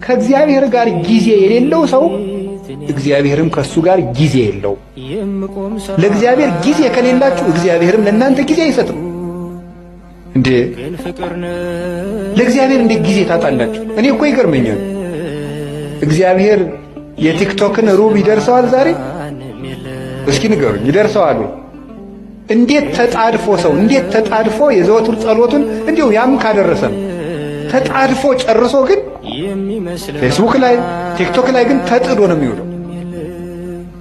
ከእግዚአብሔር ጋር ጊዜ የሌለው ሰው እግዚአብሔርም ከሱ ጋር ጊዜ የለው። ለእግዚአብሔር ጊዜ ከሌላችሁ እግዚአብሔርም ለእናንተ ጊዜ አይሰጥም። እንዴ ለእግዚአብሔር እንዴት ጊዜ ታጣላችሁ? እኔ እኮ ይገርመኛል። እግዚአብሔር የቲክቶክን ሩብ ይደርሰዋል ዛሬ? እስኪ ንገሩኝ፣ ይደርሰዋል? እንዴት ተጣድፎ የዘወትር ጸሎቱን እንዲሁ ያም ካደረሰም ተጣድፎ ጨርሶ ግን ፌስቡክ ላይ ቲክቶክ ላይ ግን ተጥዶ ነው የሚውለው።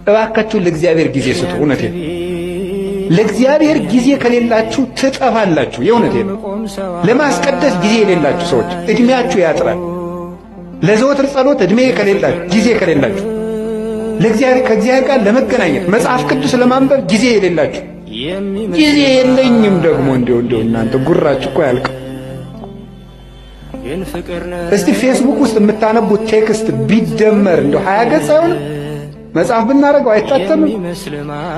እባካችሁ ለእግዚአብሔር ጊዜ ስጡ። እውነቴን ለእግዚአብሔር ጊዜ ከሌላችሁ ትጠፋላችሁ። የእውነቴን ለማስቀደስ ጊዜ የሌላችሁ ሰዎች እድሜያችሁ ያጥራል። ለዘወትር ጸሎት እድሜ ከሌላችሁ ጊዜ ከሌላችሁ ከእግዚአብሔር ጋር ለመገናኘት መጽሐፍ ቅዱስ ለማንበብ ጊዜ የሌላችሁ ጊዜ የለኝም ደግሞ እንደው እናንተ ጉራችሁ እኮ ያልቅ። እስቲ ፌስቡክ ውስጥ የምታነቡት ቴክስት ቢደመር እንደው 20 ገጽ አይሆንም? መጽሐፍ ብናረገው አይታተምም?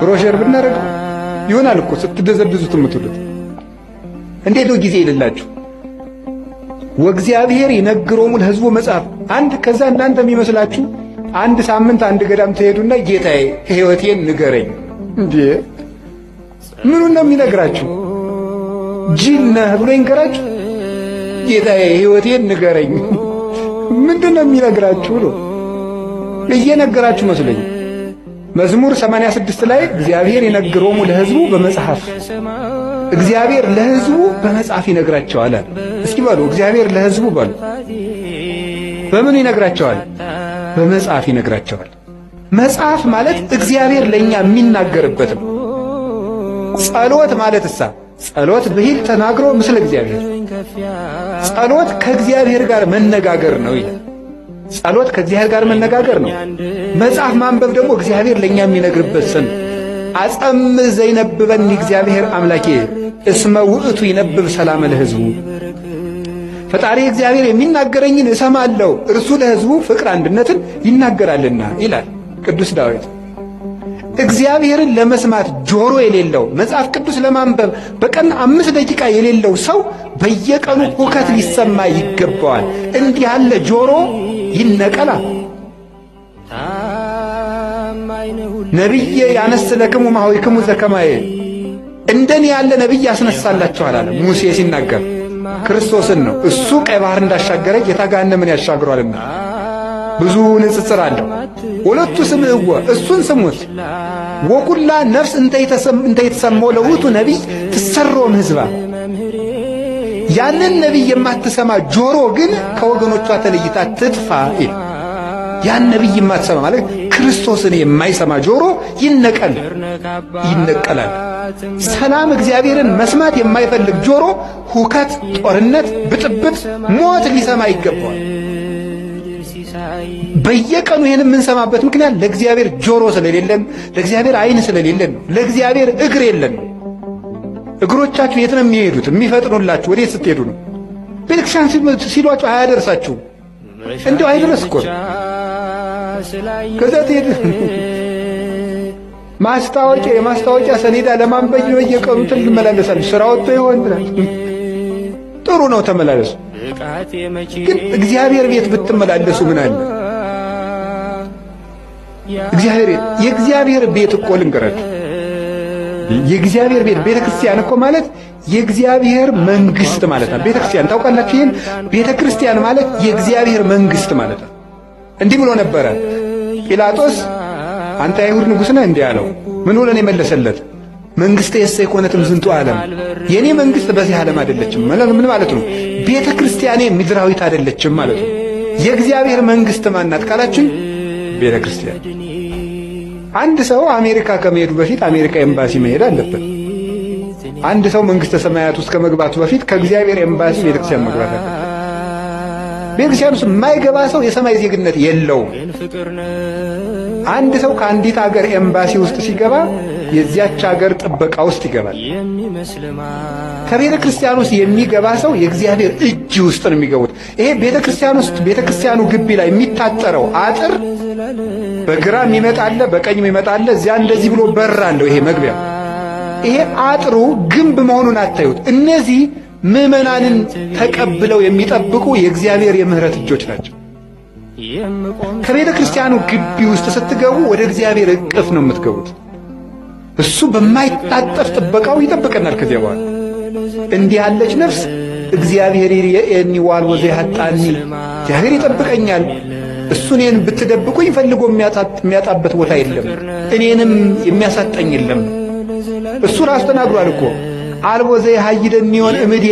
ብሮሸር ብናረገው ይሆናል እኮ ስትደዘብዙት የምትሉት። እንዴት ነው ጊዜ የሌላችሁ? ወእግዚአብሔር ይነግሮሙ ለሕዝቡ መጽሐፍ አንድ ከዛ እናንተ የሚመስላችሁ አንድ ሳምንት አንድ ገዳም ትሄዱና ጌታዬ ሕይወቴን ንገረኝ። እንዴ ምኑን ነው የሚነግራችሁ? ጅል ነህ ብሎ ይንገራችሁ? ጌታዬ ሕይወቴን ንገረኝ ምንድን ነው የሚነግራችሁ ነው? እየነገራችሁ መስለኝ። መዝሙር 86 ላይ እግዚአብሔር ይነግሮሙ ለሕዝቡ በመጽሐፍ እግዚአብሔር ለሕዝቡ በመጽሐፍ ይነግራቸዋል። እስኪ በሉ እግዚአብሔር ለሕዝቡ በሉ በምኑ ይነግራቸዋል? በመጽሐፍ ይነግራቸዋል። መጽሐፍ ማለት እግዚአብሔር ለኛ የሚናገርበት ነው። ጸሎት ማለት ጸሎት ብሂል ተናግሮ ምስለ እግዚአብሔር ጸሎት ከእግዚአብሔር ጋር መነጋገር ነው ይላል። ጸሎት ከእግዚአብሔር ጋር መነጋገር ነው። መጽሐፍ ማንበብ ደግሞ እግዚአብሔር ለኛ የሚነግርበት ስም አጸም ዘይነብበኒ እግዚአብሔር አምላኬ እስመ ውእቱ ይነብብ ሰላም ለሕዝቡ። ፈጣሪ እግዚአብሔር የሚናገረኝን እሰማለሁ እርሱ ለሕዝቡ ፍቅር አንድነትን ይናገራልና ይላል ቅዱስ ዳዊት። እግዚአብሔርን ለመስማት ጆሮ የሌለው መጽሐፍ ቅዱስ ለማንበብ በቀን 5 ደቂቃ የሌለው ሰው በየቀኑ ሁከት ሊሰማ ይገባዋል። እንዲህ ያለ ጆሮ ይነቀላ። ነቢየ ያነስለክሙ ማኅበይክሙ ዘከማየ እንደኔ ያለ ነቢይ ያስነሳላችኋል አለ ሙሴ ሲናገር ክርስቶስን ነው። እሱ ቀይ ባህር እንዳሻገረ ጌታ ገሃነምን ያሻግሯልና ብዙ ንጽጽር አለው። ወለቱ ስምዕዎ እሱን ስሙት። ወኩላ ነፍስ እንተ ይተሰምዖ ለውእቱ ነቢይ ትሰሮም ሕዝባ ያንን ነቢይ የማትሰማ ጆሮ ግን ከወገኖቿ ተለይታ ትጥፋ። ያን ነቢይ የማትሰማ ማለት ክርስቶስን የማይሰማ ጆሮ ይነቀላል። ሰላም እግዚአብሔርን መስማት የማይፈልግ ጆሮ ሁከት፣ ጦርነት፣ ብጥብጥ፣ ሞት ሊሰማ ይገባዋል። በየቀኑ ይህን የምንሰማበት ምክንያት ለእግዚአብሔር ጆሮ ስለሌለን፣ ለእግዚአብሔር ዓይን ስለሌለን ነው። ለእግዚአብሔር እግር የለን። እግሮቻችሁ የት ነው የሚሄዱት? የሚፈጥኑላችሁ ወዴት ስትሄዱ ነው? ቤተክርስቲያን ሲሏችሁ አያደርሳችሁም። እንዲሁ አይደረስ እኮ ከዛ ትሄዱ የማስታወቂያ ሰሌዳ ለማንበብ በየቀኑ ትመላለሳለች። ስራ ወጥቶ ይሆን ጥሩ ነው ተመላለሱ። ግን እግዚአብሔር ቤት ብትመላለሱ ምን አለ? የእግዚአብሔር ቤት እኮ ልንገራችሁ፣ የእግዚአብሔር ቤት ቤተክርስቲያን እኮ ማለት የእግዚአብሔር መንግስት ማለት ነው። ቤተክርስቲያን ታውቃላችሁ? ይሄን ቤተክርስቲያን ማለት የእግዚአብሔር መንግስት ማለት ነው። እንዲህ ብሎ ነበረ ጲላጦስ፣ አንተ አይሁድ ንጉሥ ነህ እንዲህ አለው። ምን ብሎ ነው የመለሰለት? መንግስቴ የሰይ ኮነትም ዝንቱ ዓለም፣ የኔ መንግስት በዚህ ዓለም አይደለችም። ምን ማለት ነው? ቤተክርስቲያኔ ምድራዊት አይደለችም ማለት ነው። የእግዚአብሔር መንግስት ማናት ካላችሁ ቤተክርስቲያን። አንድ ሰው አሜሪካ ከመሄዱ በፊት አሜሪካ ኤምባሲ መሄድ አለበት። አንድ ሰው መንግስተ ሰማያት ውስጥ ከመግባቱ በፊት ከእግዚአብሔር ኤምባሲ ቤተክርስቲያን መግባት አለበት። ቤተክርስቲያን ውስጥ የማይገባ ሰው የሰማይ ዜግነት የለውም። አንድ ሰው ከአንዲት ሀገር ኤምባሲ ውስጥ ሲገባ የዚያች ሀገር ጥበቃ ውስጥ ይገባል። ከቤተ ክርስቲያን ውስጥ የሚገባ ሰው የእግዚአብሔር እጅ ውስጥ ነው የሚገቡት። ይሄ ቤተ ክርስቲያን ውስጥ ቤተ ክርስቲያኑ ግቢ ላይ የሚታጠረው አጥር በግራ የሚመጣለ በቀኝ የሚመጣለ እዚያ እንደዚህ ብሎ በር አለው። ይሄ መግቢያ ይሄ አጥሩ ግንብ መሆኑን አታዩት። እነዚህ ምዕመናንን ተቀብለው የሚጠብቁ የእግዚአብሔር የምህረት እጆች ናቸው። ከቤተ ክርስቲያኑ ግቢ ውስጥ ስትገቡ ወደ እግዚአብሔር እቅፍ ነው የምትገቡት። እሱ በማይታጠፍ ጥበቃው ይጠብቀናል። ከዚያ በኋላ እንዲህ ያለች ነፍስ እግዚአብሔር ይርየኒ ዋልቦ ዘያጣኒ፣ እግዚአብሔር ይጠብቀኛል። እሱ እኔን ብትደብቁኝ ፈልጎ የሚያጣበት ቦታ የለም፣ እኔንም የሚያሳጠኝ የለም። እሱ ራሱ ተናግሯል እኮ አልቦ ዘያሃይደኒ ሆን እምዴ፣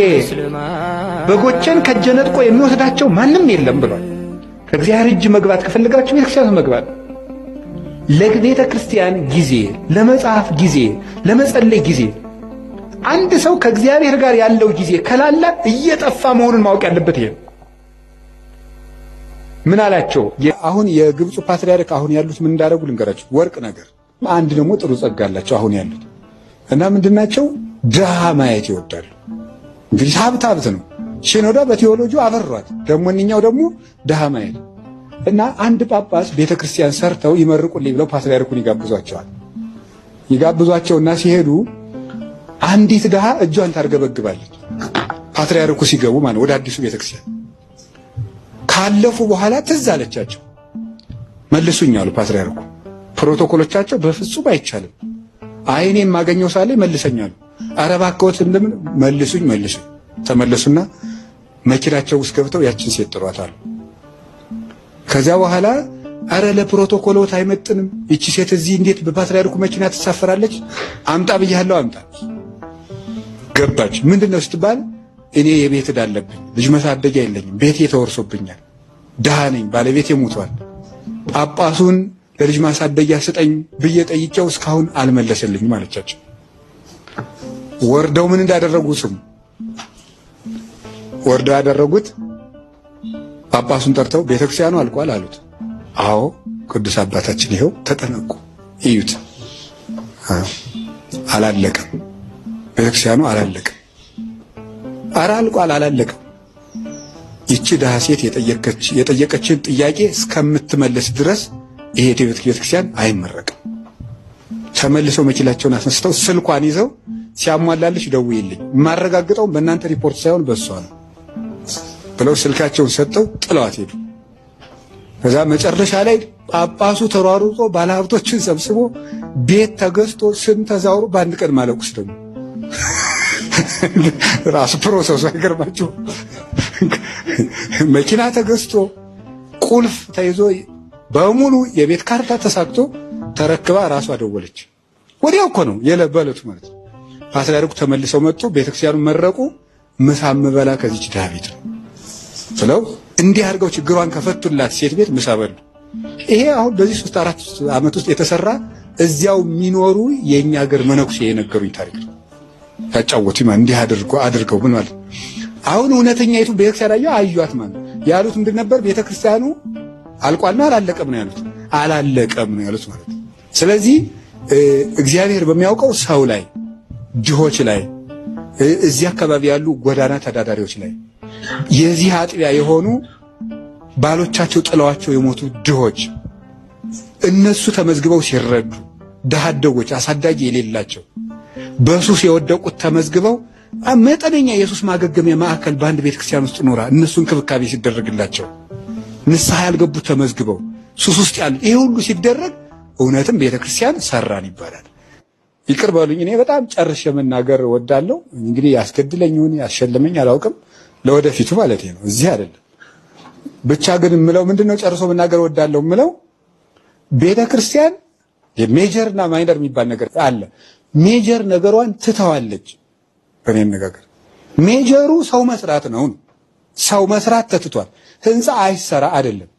በጎቼን ከእጄ ነጥቆ የሚወስዳቸው ማንም የለም ብሏል። ከእግዚአብሔር እጅ መግባት ከፈለጋችሁ ቤተ ክርስቲያን መግባት፣ ለቤተ ክርስቲያን ጊዜ፣ ለመጽሐፍ ጊዜ፣ ለመጸለይ ጊዜ። አንድ ሰው ከእግዚአብሔር ጋር ያለው ጊዜ ከላላ እየጠፋ መሆኑን ማወቅ ያለበት ይሄ። ምን አላቸው? አሁን የግብፁ ፓትርያርክ አሁን ያሉት ምን እንዳደረጉ ልንገራችሁ። ወርቅ ነገር አንድ ደግሞ ጥሩ ጸጋ አላቸው አሁን ያሉት እና ምንድናቸው? ድሃ ማየት ይወዳሉ። እንግዲህ ሀብት ነው። ሽኖዳ በቴዎሎጂው አበሯት። ደግሞ እኛው ደግሞ ድሃ ማየት እና አንድ ጳጳስ ቤተክርስቲያን ሰርተው ይመርቁልኝ ብለው ፓትርያርኩን ይጋብዟቸዋል። ይጋብዟቸውና ሲሄዱ አንዲት ድሃ እጇን ታርገበግባለች። ፓትርያርኩ ሲገቡ ማለት ወደ አዲሱ ቤተክርስቲያን ካለፉ በኋላ ትዝ አለቻቸው። መልሱኝ አሉ ፓትርያርኩ። ፕሮቶኮሎቻቸው በፍጹም አይቻልም። አይኔ የማገኘው ሳለ መልሰኛሉ። ኧረ እባክዎት እንደምን መልሱኝ። ተመለሱና መኪናቸው ውስጥ ገብተው ያችን ሴት ጥሯታል። ከዚያ በኋላ ኧረ ለፕሮቶኮሎት አይመጥንም፣ ይቺ ሴት እዚህ እንዴት በፓትርያርኩ መኪና ትሳፈራለች? አምጣ ብያለሁ፣ አምጣ። ገባች። ምንድነው ስትባል እኔ የቤት ዕዳ አለብኝ፣ ልጅ መሳደጊያ የለኝም፣ ቤቴ ተወርሶብኛል፣ ድሃ ነኝ፣ ባለቤቴ ሞቷል፣ ጳጳሱን ለልጅ ማሳደጊያ ስጠኝ ብዬ ጠይቄው እስካሁን አልመለሰልኝም አለቻቸው። ወርደው ምን እንዳደረጉ ስሙ። ወርደው ያደረጉት ጳጳሱን ጠርተው ቤተክርስቲያኑ አልቋል አሉት። አዎ ቅዱስ አባታችን ይኸው ተጠነቁ፣ እዩት፣ አላለቀም፣ ቤተክርስቲያኑ አላለቀም። ኧረ አልቋል፣ አላለቀም። ይቺ ድሃ ሴት የጠየቀችን ጥያቄ እስከምትመለስ ድረስ ይሄ ቤተክርስቲያን አይመረቅም። ተመልሰው መኪናቸውን አስነስተው ስልኳን ይዘው ሲያሟላልሽ ደውይልኝ፣ የማረጋግጠው በእናንተ ሪፖርት ሳይሆን በእሷ ነው ብለው ስልካቸውን ሰጠው ጥለዋት ሄዱ። ከዛ መጨረሻ ላይ ጳጳሱ ተሯሩጦ ባለሀብቶችን ሰብስቦ ቤት ተገዝቶ ስም ተዛውሮ በአንድ ቀን ማለቁስ ደግሞ ራሱ ፕሮሰሱ አይገርማችሁ? መኪና ተገዝቶ ቁልፍ ተይዞ በሙሉ የቤት ካርታ ተሳክቶ ተረክባ ራሷ ደወለች። ወዲያው እኮ ነው የለበለቱ ማለት ነው። ፓትርያርኩ ተመልሰው መጡ፣ ቤተክርስቲያኑ መረቁ። ምሳ ምበላ ከዚች ድሃ ቤት ነው ብለው እንዲህ አድርገው ችግሯን ከፈቱላት ሴት ቤት ምሳ በሉ። ይሄ አሁን በዚህ 3-4 ዓመት ውስጥ የተሰራ እዚያው የሚኖሩ የኛ ሀገር መነኩሴ የነገሩኝ ታሪክ ነው። ያጫወቱ ማለት እንዲህ አድርገው ምን ማለት አሁን እውነተኛይቱ ቤተክርስቲያን አዩአት ማለት ያሉት ምንድን ነበር? ቤተክርስቲያኑ አልቋልና አላለቀም ነው ያሉት። አላለቀም ነው ያሉት ማለት። ስለዚህ እግዚአብሔር በሚያውቀው ሰው ላይ፣ ድሆች ላይ፣ እዚህ አካባቢ ያሉ ጎዳና ተዳዳሪዎች ላይ፣ የዚህ አጥቢያ የሆኑ ባሎቻቸው ጥለዋቸው የሞቱ ድሆች እነሱ ተመዝግበው ሲረዱ፣ ድሃ አደጎች አሳዳጊ የሌላቸው በሱስ የወደቁት ተመዝግበው መጠነኛ የሱስ ማገገሚያ ማዕከል በአንድ ቤተክርስቲያን ውስጥ ኖራ እነሱ እንክብካቤ ሲደረግላቸው፣ ንስሐ ያልገቡት ተመዝግበው ሱስ ውስጥ ያሉ፣ ይሄ ሁሉ ሲደረግ እውነትም ቤተክርስቲያን ሰራን ይባላል። ይቅር በሉኝ፣ እኔ በጣም ጨርሼ መናገር ወዳለሁ። እንግዲህ ያስገድለኝ ይሁን ያሸለመኝ አላውቅም፣ ለወደፊቱ ማለት ነው፣ እዚህ አይደለም። ብቻ ግን የምለው ምንድነው ጨርሶ መናገር ወዳለሁ የምለው ቤተክርስቲያን የሜጀር እና ማይነር የሚባል ነገር አለ። ሜጀር ነገሯን ትተዋለች። በእኔ አነጋገር ሜጀሩ ሰው መስራት ነው። ሰው መስራት ተትቷል። ህንፃ አይሰራ አይደለም።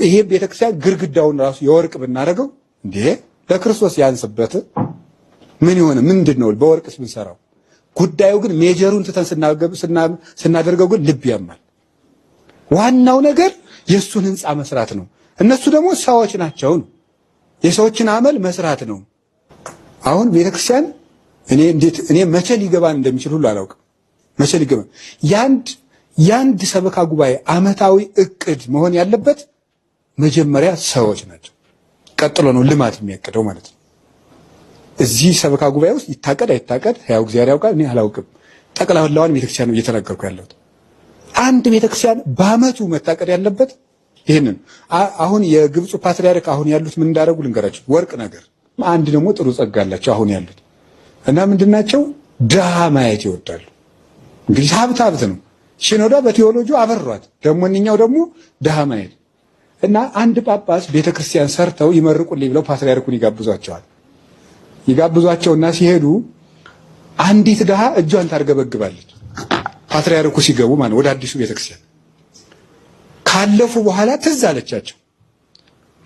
ይሄ ቤተክርስቲያን ግርግዳውን ራሱ የወርቅ ብናደርገው እንዴ ለክርስቶስ ያንስበት ምን ይሆነ? ምንድነው በወርቅስ ብንሰራው? ጉዳዩ ግን ሜጀሩን ትተን ስናደርገው ግን ልብ ያማል። ዋናው ነገር የሱን ህንፃ መስራት ነው። እነሱ ደግሞ ሰዎች ናቸው። የሰዎችን አመል መስራት ነው። አሁን ቤተክርስቲያን እኔ መቼ ሊገባን እንደሚችል ሁሉ አላውቅም። መቼ ሊገባን ያንድ ሰበካ ጉባኤ አመታዊ እቅድ መሆን ያለበት መጀመሪያ ሰዎች ናቸው። ቀጥሎ ነው ልማት የሚያቅደው ማለት ነው። እዚህ ሰበካ ጉባኤ ውስጥ ይታቀድ አይታቀድ ያው እግዚአብሔር ያውቃል፣ እኔ አላውቅም። ጠቅላላውን ቤተክርስቲያን ነው እየተናገርኩ ያለሁት። አንድ ቤተክርስቲያን በአመቱ መታቀድ ያለበት ይሄንን አሁን የግብፁ ፓትርያርክ አሁን ያሉት ምን እንዳደረጉ ልንገራችሁ። ወርቅ ነገር አንድ ደግሞ ጥሩ ጸጋ አላቸው አሁን ያሉት እና ምንድናቸው? ድሃ ማየት ይወዳሉ። እንግዲህ ሀብት ነው። ሽኖዳ በቴዎሎጂ አበሯት። ደግሞ እኛው ደግሞ ድሃ ማየት እና አንድ ጳጳስ ቤተክርስቲያን ሰርተው ይመርቁልኝ ብለው ፓትርያርኩን ይጋብዟቸዋል። ይጋብዟቸውና ሲሄዱ አንዲት ድሃ እጇን ታርገበግባለች። ፓትርያርኩ ሲገቡ ማለት ወደ አዲሱ ቤተክርስቲያን ካለፉ በኋላ ትዝ አለቻቸው።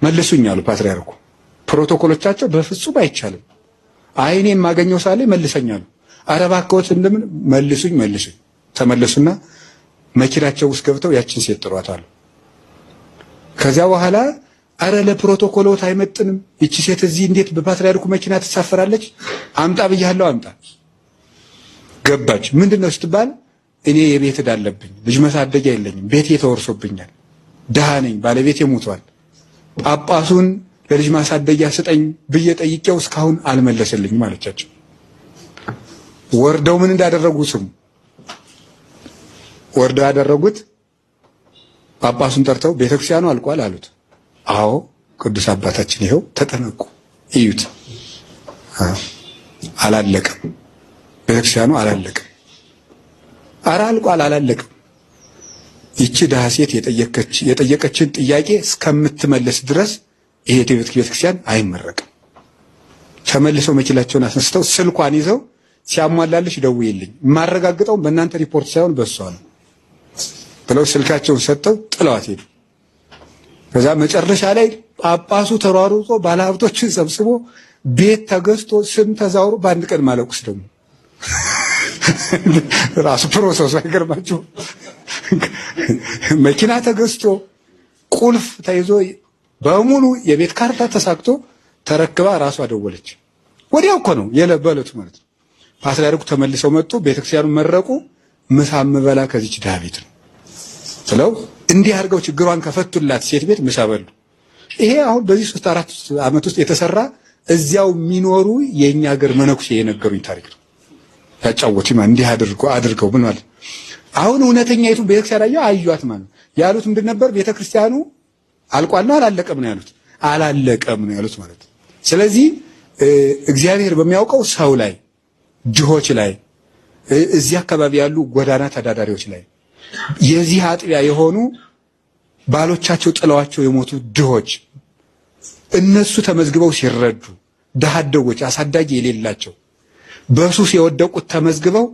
መልሱኝ አሉ ፓትርያርኩ። ፕሮቶኮሎቻቸው በፍጹም አይቻልም። አይኔ የማገኘው ሳለ መልሰኛሉ። ኧረ እባክዎት እንደምን መልሱኝ። ተመለሱና መኪናቸው ውስጥ ገብተው ያችን ሴት ጥሯታል። ከዚያ በኋላ ኧረ ለፕሮቶኮሎት አይመጥንም፣ ይቺ ሴት እዚህ እንዴት በፓትርያርኩ መኪና ትሳፈራለች? አምጣ ብያለሁ፣ አምጣ። ገባች። ምንድነው ስትባል እኔ የቤት ዕዳ አለብኝ፣ ልጅ መሳደጊያ የለኝም፣ ቤቴ ተወርሶብኛል፣ ድሃ ነኝ፣ ባለቤቴ ሞቷል። ጳጳሱን ለልጅ ማሳደጊያ ስጠኝ ብዬ ጠይቄው እስካሁን አልመለሰልኝም አለቻቸው። ወርደው ምን እንዳደረጉ ስሙ። ወርደው ያደረጉት ጳጳሱን ጠርተው ቤተክርስቲያኑ አልቋል አሉት። አዎ ቅዱስ አባታችን ይኸው ተጠነቁ፣ እዩት፣ አላለቀም፣ ቤተክርስቲያኑ አላለቀም። ኧረ አልቋል፣ አላለቀም። ይቺ ድሃ ሴት የጠየቀችን ጥያቄ እስከምትመለስ ድረስ ይሄ ቤተክርስቲያን አይመረቅም። ተመልሰው መኪናቸውን አስነስተው ስልኳን ይዘው ሲያሟላልሽ ደውይልኝ፣ የማረጋግጠው በእናንተ ሪፖርት ሳይሆን በሷ ነው ብለው ስልካቸውን ሰጥተው ጥለዋት ሄዱ። ከዛ መጨረሻ ላይ ጳጳሱ ተሯሩጦ ባለሀብቶችን ሰብስቦ ቤት ተገዝቶ ስም ተዛውሮ በአንድ ቀን ማለቁስ ደግሞ ራሱ ፕሮሰሱ አይገርማችሁ? መኪና ተገዝቶ ቁልፍ ተይዞ በሙሉ የቤት ካርታ ተሳክቶ ተረክባ ራሷ ደወለች። ወዲያው እኮ ነው የለበለቱ ማለት ነው። ፓትርያርኩ ተመልሰው መጡ፣ ቤተክርስቲያኑ መረቁ። ምሳ ምበላ ከዚች ድሃ ቤት ነው ብለው እንዲህ አድርገው ችግሯን ከፈቱላት ሴት ቤት ምሳ በሉ። ይሄ አሁን በዚህ 3-4 ዓመት ውስጥ የተሰራ እዚያው የሚኖሩ የኛ ሀገር መነኩሴ የነገሩኝ ታሪክ ነው። ያጫወቱኝ እንዲህ አድርገው ምን ማለት አሁን እውነተኛይቱ ቤተክርስቲያን አዩአት ማለት ያሉት ምንድን ነበር? ቤተክርስቲያኑ አልቋል ነው አላለቀም ነው ያሉት? አላለቀም ነው ያሉት ማለት። ስለዚህ እግዚአብሔር በሚያውቀው ሰው ላይ፣ ድሆች ላይ፣ እዚህ አካባቢ ያሉ ጎዳና ተዳዳሪዎች ላይ፣ የዚህ አጥቢያ የሆኑ ባሎቻቸው ጥለዋቸው የሞቱ ድሆች እነሱ ተመዝግበው ሲረዱ፣ ድሃ አደጎች አሳዳጊ የሌላቸው በሱስ የወደቁት ተመዝግበው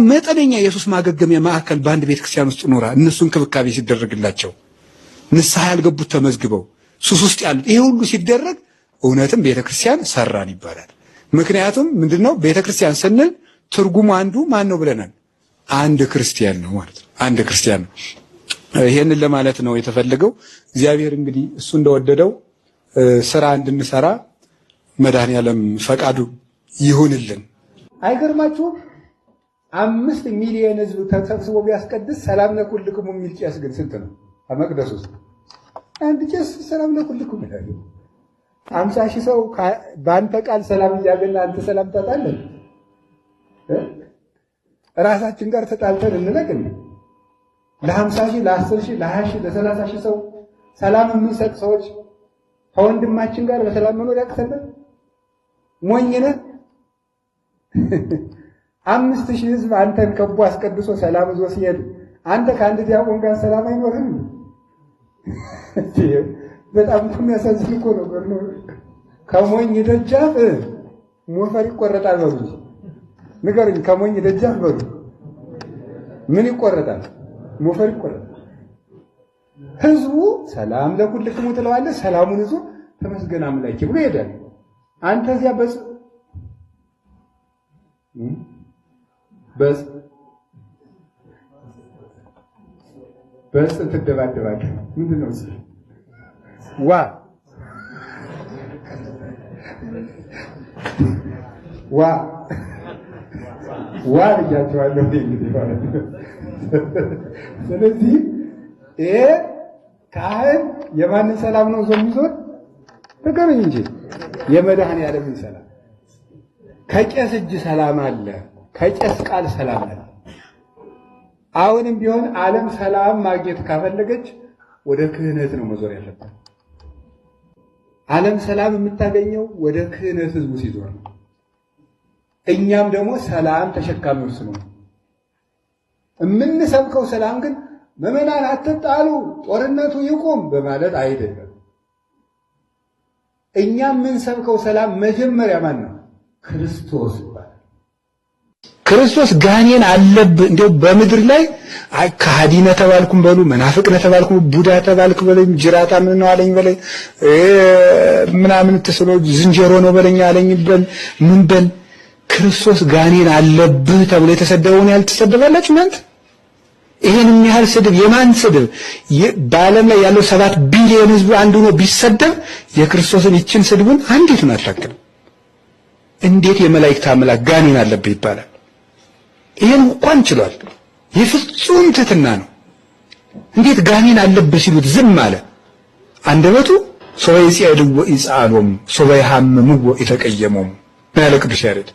መጠነኛ የሱስ ማገገሚያ ማዕከል በአንድ ቤተክርስቲያን ውስጥ ኖራ እነሱ እንክብካቤ ሲደረግላቸው፣ ንስሐ ያልገቡት ተመዝግበው ሱስ ውስጥ ያሉት፣ ይሄ ሁሉ ሲደረግ እውነትም ቤተክርስቲያን ሰራን ይባላል። ምክንያቱም ምንድነው ቤተክርስቲያን ስንል ትርጉሙ አንዱ ማን ነው ብለናል? አንድ ክርስቲያን ነው ማለት ነው። አንድ ክርስቲያን ነው። ይሄንን ለማለት ነው የተፈለገው። እግዚአብሔር እንግዲህ እሱ እንደወደደው ስራ እንድንሰራ መድኃኔዓለም ፈቃዱ ይሁንልን። አይገርማችሁም? 5 ሚሊዮን ህዝብ ተሰብስቦ ቢያስቀድስ ሰላም ለኩልክሙ የሚል ቄስ ግን ስንት ነው? ከመቅደስ ውስጥ አንድ ቄስ ሰላም ለኩልክሙ ይላል። 50,000 ሰው በአንተ ቃል ሰላም እያገና አንተ ሰላም ታጣለህ? ራሳችን ጋር ተጣልተን እንለቅን ለ50,000 ለ10,000 ለ20,000 ለ30,000 ሰው ሰላም የምንሰጥ ሰዎች ከወንድማችን ጋር በሰላም መኖር ያቅተናል? ሞኝ ነህ? 5,000 ህዝብ አንተን ከቦ አስቀድሶ ሰላም ይዞ ሲሄድ አንተ ከአንድ ዲያቆን ጋር ሰላም አይኖርም? በጣም የሚያሳዝን እኮ ነው። ከሞኝ ደጃፍ ሞፈር ይቆረጣል በሉ። ንገሩኝ፣ ከሞኝ ደጃፍ በሉ ምን ይቆረጣል? ሞፈር ይቆረጣል። ህዝቡ ሰላም ለኩልክሙ ትለዋለህ፣ ሰላሙን ይዞ ተመስገን አምላኬ ብሎ ይሄዳል። አንተ እዚያ በስ ትደባደባለህ። ምንድን ነው ዋ ብያቸዋለሁ እንግዲህ ማለት ነው። ስለዚህ ይሄ ካህን የማንን ሰላም ነው ዞ የሚዞር? ተገረኝ እንጂ የመድኃኔዓለምን ሰላም። ከቄስ እጅ ሰላም አለ፣ ከቄስ ቃል ሰላም አለ። አሁንም ቢሆን ዓለም ሰላም ማግኘት ካፈለገች ወደ ክህነት ነው መዞር ያለበት። ዓለም ሰላም የምታገኘው ወደ ክህነት ህዝቡ ሲዞር ነው። እኛም ደግሞ ሰላም ተሸካሚዎች ነው። የምንሰብከው ሰላም ግን ምዕመናን አትጣሉ፣ ጦርነቱ ይቁም በማለት አይደለም። እኛም የምንሰብከው ሰላም መጀመሪያ ማን ነው? ክርስቶስ ይባላል። ክርስቶስ ጋኔን አለብህ እንደው በምድር ላይ ከሃዲ ነህ ተባልኩም በሉ፣ መናፍቅ ነህ ተባልኩም፣ ቡዳ ተባልክ በለኝ፣ ጅራታ ምን ነው አለኝ በለኝ፣ ምናምን ተስሎ ዝንጀሮ ነው በለኝ አለኝ በል ምን በል፣ ክርስቶስ ጋኔን አለብህ ተብሎ የተሰደበውን ያህል ትሰደባላችሁ እናንተ? ይሄን የሚያህል ስድብ የማን ስድብ? በዓለም ላይ ያለው 7 ቢሊዮን ህዝብ አንዱ ነው ቢሰደብ የክርስቶስን ይችን ስድቡን አንዲቱን አታክልም። እንዴት የመላእክት አምላክ ጋኔን አለብህ ይባላል? ይሄን እንኳን ችሏል። የፍጹም ትሕትና ነው። እንዴት ጋኔን አለብህ ሲሉት ዝም አለ? አንደበቱ ሶበ ይጽዕልዎ ይጽአሎሙ ሶበ ይሐምምዎ ይተቀየሞሙ ያለ ቅዱስ ያሬድ።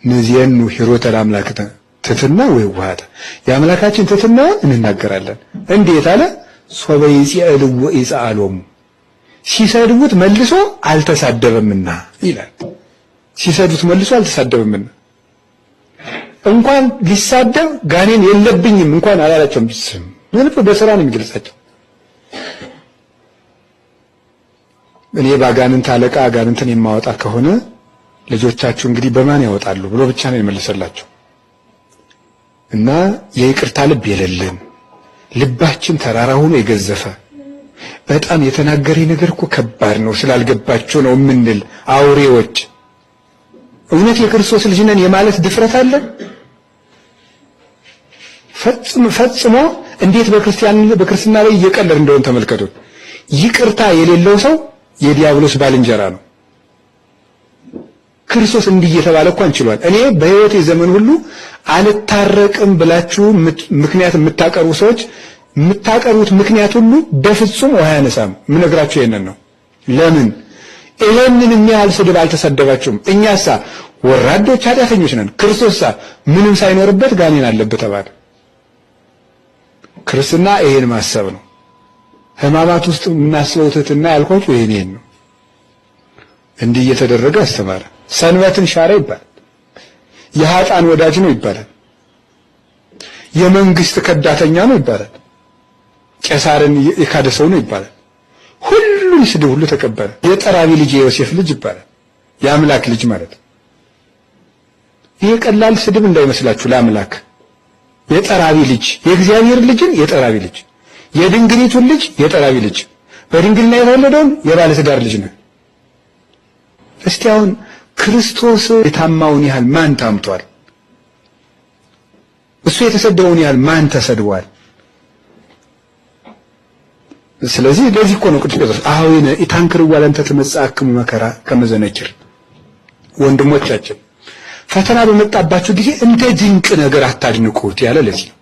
ነዚየኑ ሂሮተ ለአምላክነ ትሕትና ወይዋሃተ፣ የአምላካችን ትሕትናውን እንናገራለን። እንዴት አለ? ሶበ ይጽዕልዎ ይጽአሎሙ፣ ሲሰድቡት መልሶ አልተሳደበምና ይላል። ሲሰድቡት መልሶ አልተሳደበምና እንኳን ሊሳደብ ጋኔን የለብኝም እንኳን አላላቸውም። ምን በሥራ ነው የሚገልጻቸው። እኔ ባጋንንት አለቃ አጋንንትን የማወጣ ከሆነ ልጆቻችሁ እንግዲህ በማን ያወጣሉ ብሎ ብቻ ነው የመለሰላቸው። እና የይቅርታ ልብ የሌለን ልባችን ተራራ ሆኖ የገዘፈ በጣም የተናገረኝ ነገር እኮ ከባድ ነው ስላልገባቸው ነው የምንል አውሬዎች እውነት የክርስቶስ ልጅ ነን የማለት ድፍረት አለን? ፈጽሞ እንዴት በክርስትና ላይ እየቀለድ እንደሆነ ተመልከቱት። ይቅርታ የሌለው ሰው የዲያብሎስ ባልንጀራ ነው። ክርስቶስ እንዲህ እየተባለ እንኳን ችሏል። እኔ በሕይወቴ ዘመን ሁሉ አልታረቅም ብላችሁ ምክንያት የምታቀርቡ ሰዎች የምታቀርቡት ምክንያት ሁሉ በፍጹም ውሃ ያነሳም። የምነግራችሁ ይሄንን ነው። ለምን ይሄንን የሚያህል ስድብ አልተሰደባችሁም? እኛሳ ወራዶች ኃጢአተኞች ነን። ክርስቶስሳ ምንም ሳይኖርበት ጋኔን አለበት ተባለ። ክርስትና ይሄን ማሰብ ነው። ሕማማት ውስጥ የምናስበው ትሕትና ያልኳችሁ ይሄን ነው። እንዲህ እየተደረገ አስተማረ። ሰንበትን ሻረ ይባላል። የኃጥአን ወዳጅ ነው ይባላል። የመንግስት ከዳተኛ ነው ይባላል። ቄሳርን የካደ ሰው ነው ይባላል። ሁሉን ስድብ ሁሉ ተቀበለ። የጠራቢ ልጅ የዮሴፍ ልጅ ይባላል። የአምላክ ልጅ ማለት ይሄ ቀላል ስድብ እንዳይመስላችሁ። ለአምላክ የጠራቢ ልጅ የእግዚአብሔር ልጅን የጠራቢ ልጅ የድንግሊቱን ልጅ የጠራቢ ልጅ በድንግልና የተወለደውን የባለትዳር ልጅ ነው። እስቲ አሁን ክርስቶስ የታማውን ያህል ማን ታምቷል? እሱ የተሰደበውን ያህል ማን ተሰድቧል? ስለዚህ ለዚህ እኮ ነው ቅዱስ ጴጥሮስ አሁን ኢታንክርዋ ለእንተ ትመጽአክሙ መከራ ከመዘነኪር፣ ወንድሞቻችን ፈተና በመጣባችሁ ጊዜ እንደ ድንቅ ነገር አታድንቁት ያለ ለዚህ ነው።